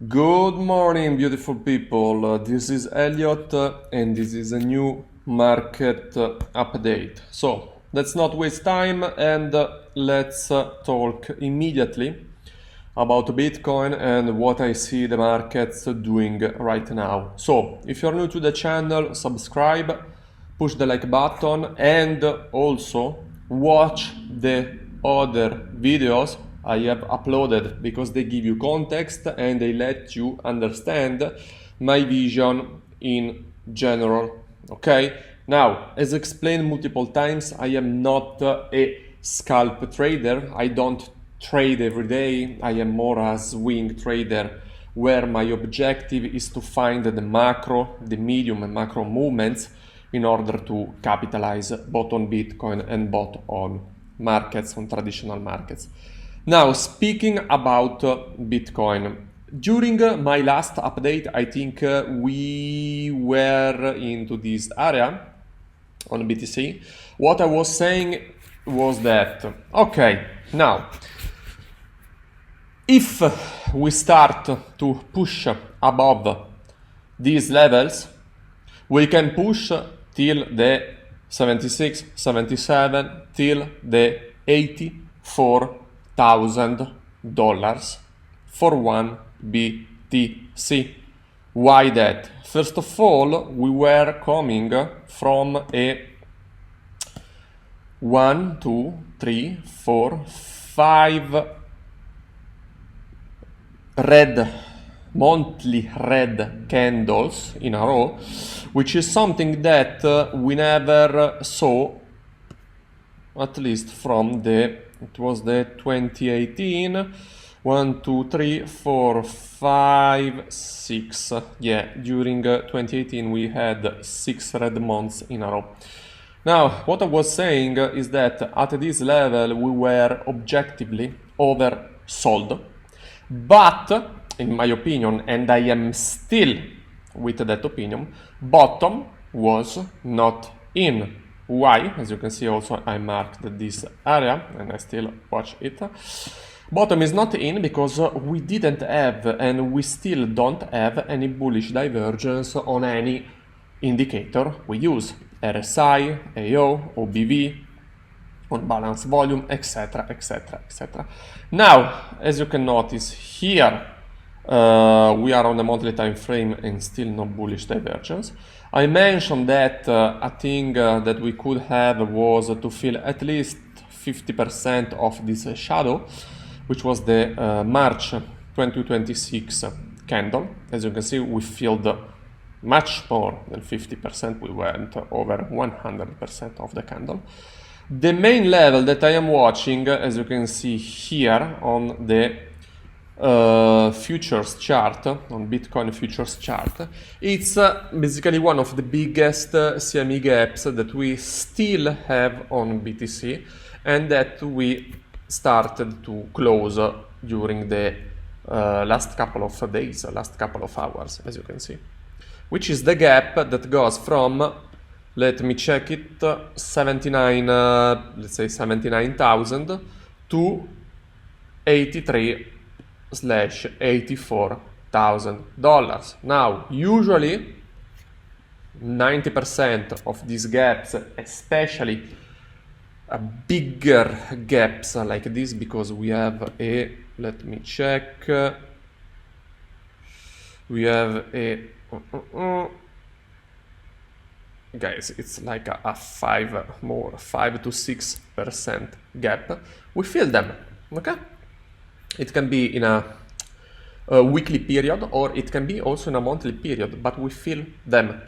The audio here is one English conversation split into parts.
Good morning, beautiful people. This is Elliot, and this is a new market update. So let's not waste time and let's talk immediately about Bitcoin and what I see the markets doing right now. So if you're new to the channel, subscribe, push the like button, and also watch the other videos I have uploaded because they give you context and they let you understand my vision in general. Okay, now as explained multiple times, I am not a scalp trader. I don't trade every day. I am more a swing trader where my objective is to find the macro, the medium and macro movements in order to capitalize both on Bitcoin and both on markets, on traditional markets. Now, speaking about Bitcoin, during my last update, I think we were into this area on BTC. What I was saying was that, okay, now, if we start to push above these levels, we can push till the 76, 77, till the $84,000 for one BTC. Why that? First of all, we were coming from a 1, 2, 3, 4, 5 monthly red candles in a row, which is something that we never saw, at least from it was the 2018, 1, 2, 3, 4, 5, 6. Yeah, during 2018 we had 6 red months in a row. Now, what I was saying is that at this level we were objectively oversold, but in my opinion, and I am still with that opinion, bottom was not in. Why? As you can see also I marked this area and I still watch it. Bottom is not in because we didn't have and we still don't have any bullish divergence on any indicator we use. RSI, AO, OBV, on balance volume, etc, etc, etc. Now, as you can notice here, we are on a monthly time frame and still no bullish divergence. I mentioned that a thing that we could have was to fill at least 50% of this shadow, which was the March 2026 candle. As you can see, we filled much more than 50%. We went over 100% of the candle. The main level that I am watching, as you can see here on the futures chart, on Bitcoin futures chart, it's basically one of the biggest CME gaps that we still have on BTC and that we started to close during the last couple of days, last couple of hours, as you can see, which is the gap that goes from, let me check it, 79,000 to 83/84,000. Now, usually 90% of these gaps, especially bigger gaps like this, because we have a, let me check, we have a, guys, it's like a 5 to 6% gap. We fill them, okay? It can be in a weekly period or it can be also in a monthly period, but we fill them.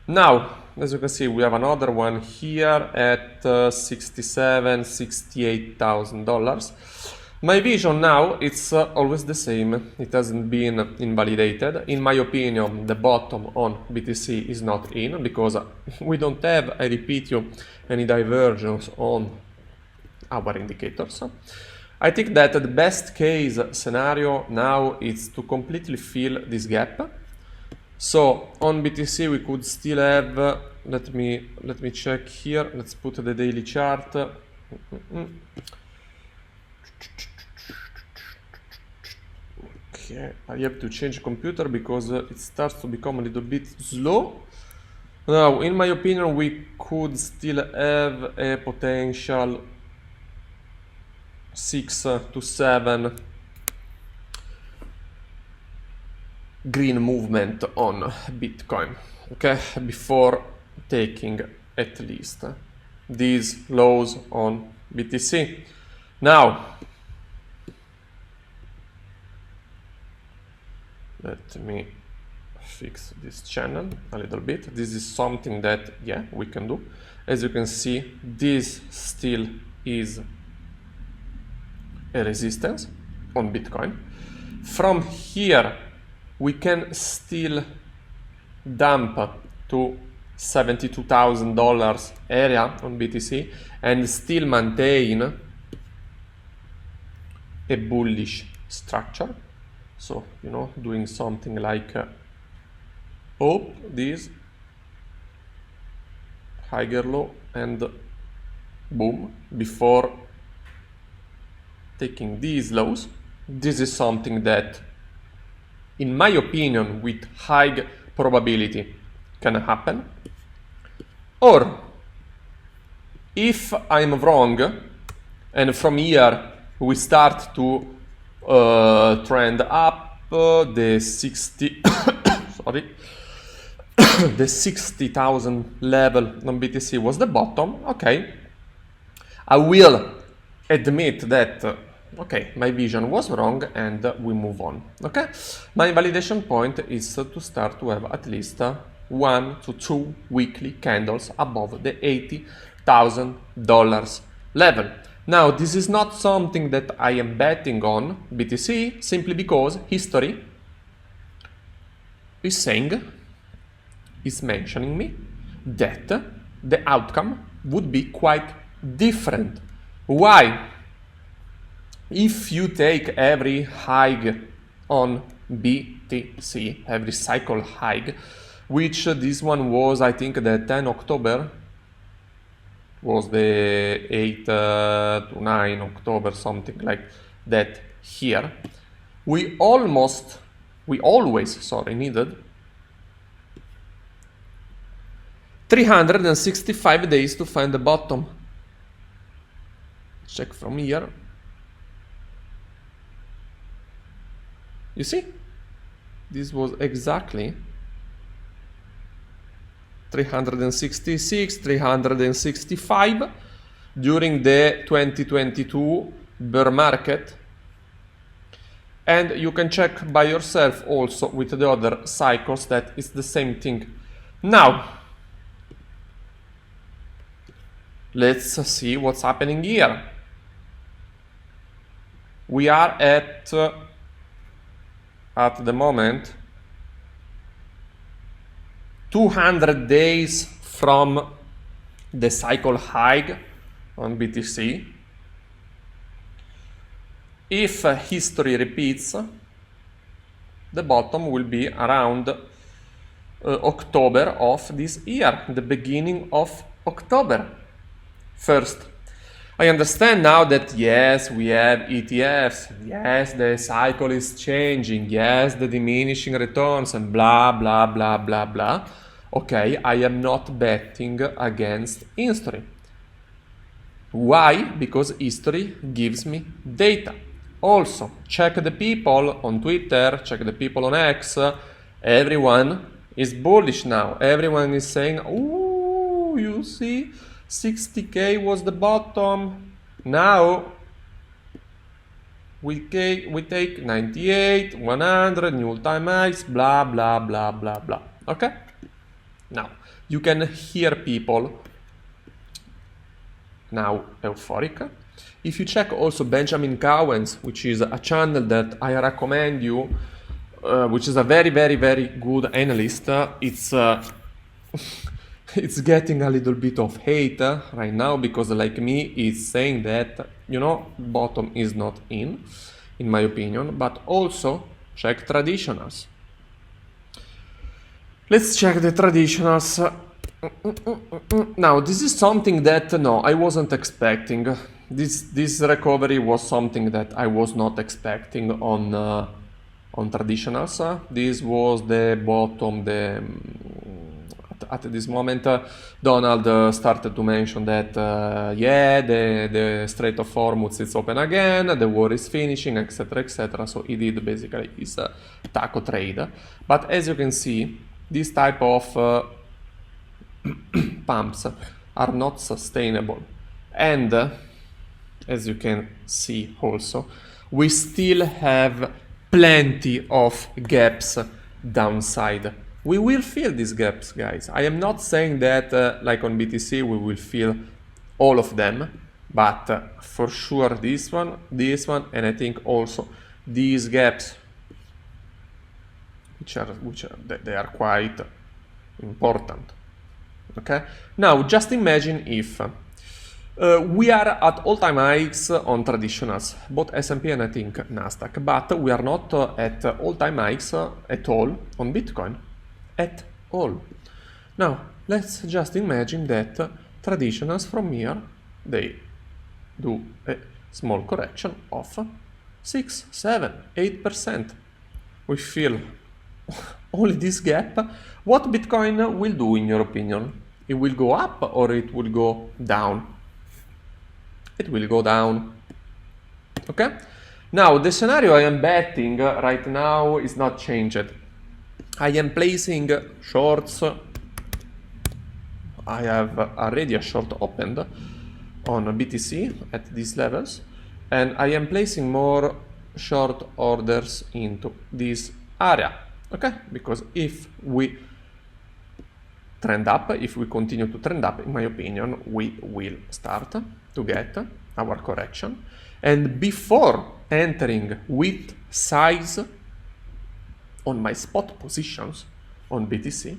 Now, as you can see, we have another one here at $68,000. My vision now, it's always the same. It hasn't been invalidated. In my opinion, the bottom on BTC is not in because we don't have, I repeat you, any divergence on our indicators. I think that the best case scenario now is to completely fill this gap. So on BTC we could still have, let me check here, let's put the daily chart. Okay, I have to change computer because it starts to become a little bit slow. Now, in my opinion, we could still have a potential 6 to 7 green movement on Bitcoin, okay, before taking at least these lows on BTC. Now, let me fix this channel a little bit. This is something that, yeah, we can do. As you can see, this still is a resistance on Bitcoin. From here, we can still dump to $72,000 area on BTC and still maintain a bullish structure. So, you know, doing something like this higher low and boom before taking these lows. This is something that, in my opinion, with high probability can happen. Or if I'm wrong and from here we start to trend up, the 60 sorry the 60,000 level on BTC was the bottom. Okay, I will admit that okay, my vision was wrong and we move on. Okay, my validation point is to start to have at least 1 to 2 weekly candles above the $80,000 level. Now, this is not something that I am betting on BTC, simply because history is mentioning me that the outcome would be quite different. Why? If you take every high on BTC, every cycle high, which this one was, I think, the 10 October, was the 8 to 9 October, something like that here. We always needed 365 days to find the bottom. Check from here. You see? This was exactly 366, 365 during the 2022 bear market. And you can check by yourself also with the other cycles that it's the same thing. Now, let's see what's happening here. We are at the moment 200 days from the cycle high on BTC. If history repeats, the bottom will be around October of this year, the beginning of October 1st. I understand now that yes, we have ETFs, yes, the cycle is changing, yes, the diminishing returns and blah, blah, blah, blah, blah. Okay, I am not betting against history. Why? Because history gives me data. Also, check the people on Twitter, check the people on X. Everyone is bullish now. Everyone is saying, ooh, you see, 60K was the bottom. Now we take 98, 100, new all-time highs, blah, blah, blah, blah, blah. Okay? Now, you can hear people now euphoric. If you check also Benjamin Cowen's, which is a channel that I recommend you, which is a very, very, very good analyst, it's getting a little bit of hate right now because, like me, it's saying that, you know, bottom is not in my opinion, but also check traditionals. Let's check the traditionals. Now, this is something that, no, I wasn't expecting. This recovery was something that I was not expecting on on traditionals. This was the bottom. At this moment, Donald started to mention that yeah, the Strait of Hormuz is open again, the war is finishing, etc., etc. So he did basically his taco trade. But as you can see, this type of pumps are not sustainable, and as you can see also, we still have plenty of gaps downside. We will fill these gaps, guys. I am not saying that like on BTC we will fill all of them, but for sure this one, and I think also these gaps, which are they are quite important. Okay, now just imagine if we are at all-time highs on traditionals, both S&P and I think Nasdaq, but we are not at all-time highs at all on Bitcoin, at all. Now let's just imagine that traditionals from here, they do a small correction of 6, 7, 8%. We fill only this gap. What Bitcoin will do in your opinion? It will go up or it will go down? It will go down. Okay? Now the scenario I am betting right now is not changed. I am placing shorts. I have already a short opened on BTC at these levels, and I am placing more short orders into this area. Okay? Because if we trend up, if we continue to trend up, in my opinion, we will start to get our correction. And before entering with size on my spot positions on BTC,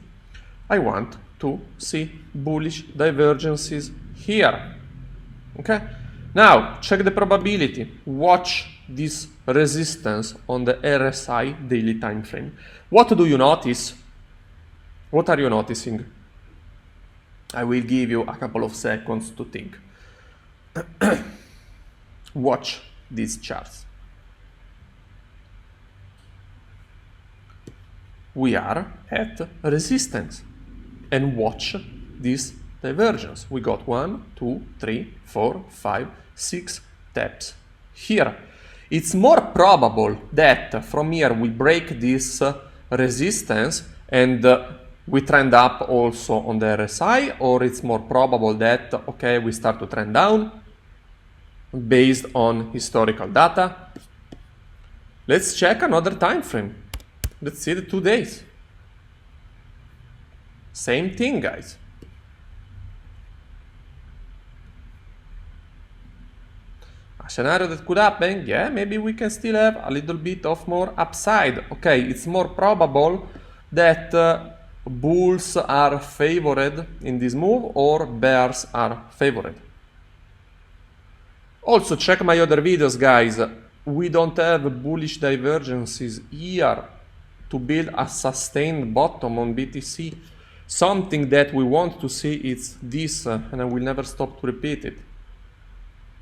I want to see bullish divergences here. Okay? Now, check the probability. Watch this resistance on the RSI daily time frame. What do you notice? What are you noticing? I will give you a couple of seconds to think. Watch these charts. We are at resistance, and watch this divergence. We got 1, 2, 3, 4, 5, 6 taps here. It's more probable that from here we break this resistance and we trend up also on the RSI, or it's more probable that, okay, we start to trend down based on historical data. Let's check another time frame. Let's see the 2 days. Same thing, guys. A scenario that could happen, yeah, maybe we can still have a little bit of more upside. Okay, it's more probable that bulls are favored in this move or bears are favored. Also, check my other videos, guys. We don't have bullish divergences here to build a sustained bottom on BTC. Something that we want to see is this, and I will never stop to repeat it.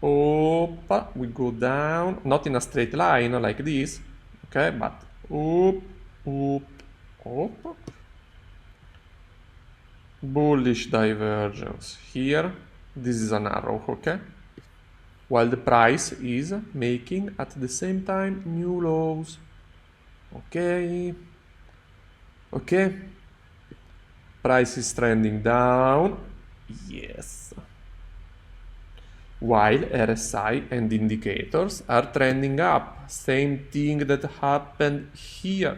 Up, we go down, not in a straight line like this, okay, but up. Bullish divergence here. This is an arrow, okay? While the price is making at the same time new lows. Okay. Okay. Price is trending down. Yes. While RSI and indicators are trending up. Same thing that happened here.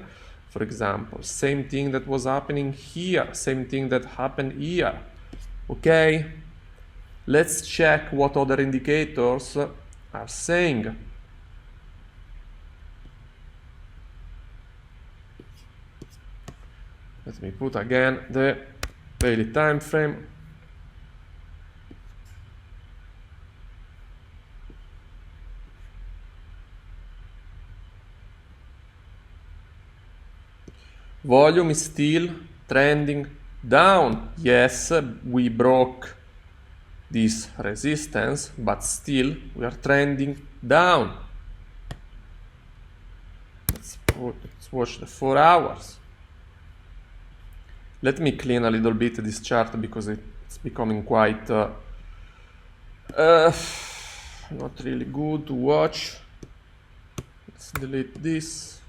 For example, same thing that was happening here. Same thing that happened here. Okay. Let's check what other indicators are saying. Let me put again the daily time frame. Volume is still trending down. Yes, we broke this resistance, but still we are trending down. Let's let's watch the 4 hours. Let me clean a little bit this chart because it's becoming quite not really good to watch. Let's delete this.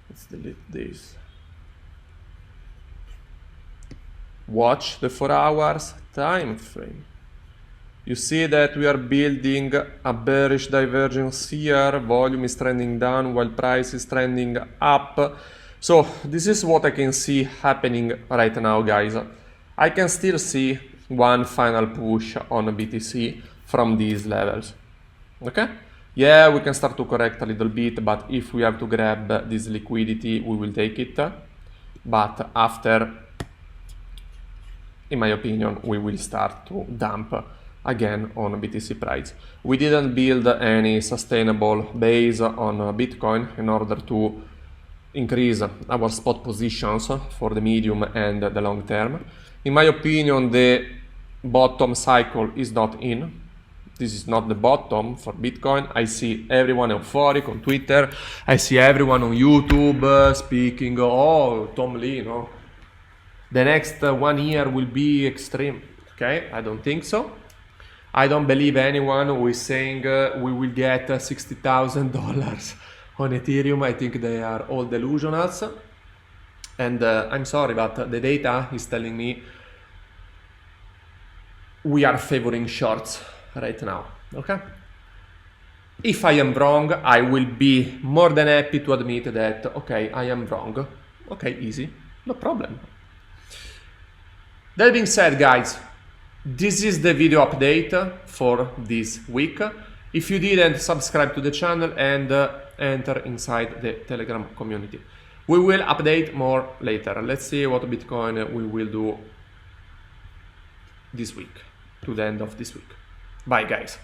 Let's delete this. Watch the 4 hours time frame. You see that we are building a bearish divergence here. Volume is trending down while price is trending up. So this is what I can see happening right now, guys. I can still see one final push on BTC from these levels. Okay? Yeah, we can start to correct a little bit, but if we have to grab this liquidity, we will take it. But after, in my opinion, we will start to dump again on BTC price. We didn't build any sustainable base on Bitcoin in order to increase our spot positions for the medium and the long term. In my opinion, the bottom cycle is not in. This is not the bottom for Bitcoin. I see everyone euphoric on Twitter. I see everyone on YouTube speaking, oh, Tom Lee, no? The next 1 year will be extreme. Okay, I don't think so. I don't believe anyone who is saying we will get $60,000 on Ethereum. I think they are all delusionals. And I'm sorry, but the data is telling me we are favoring shorts right now, okay? If I am wrong, I will be more than happy to admit that, okay, I am wrong. Okay, easy, no problem. That being said, guys, this is the video update for this week. If you didn't, subscribe to the channel and enter inside the Telegram community. We will update more later. Let's see what Bitcoin we will do this week, to the end of this week. Bye, guys.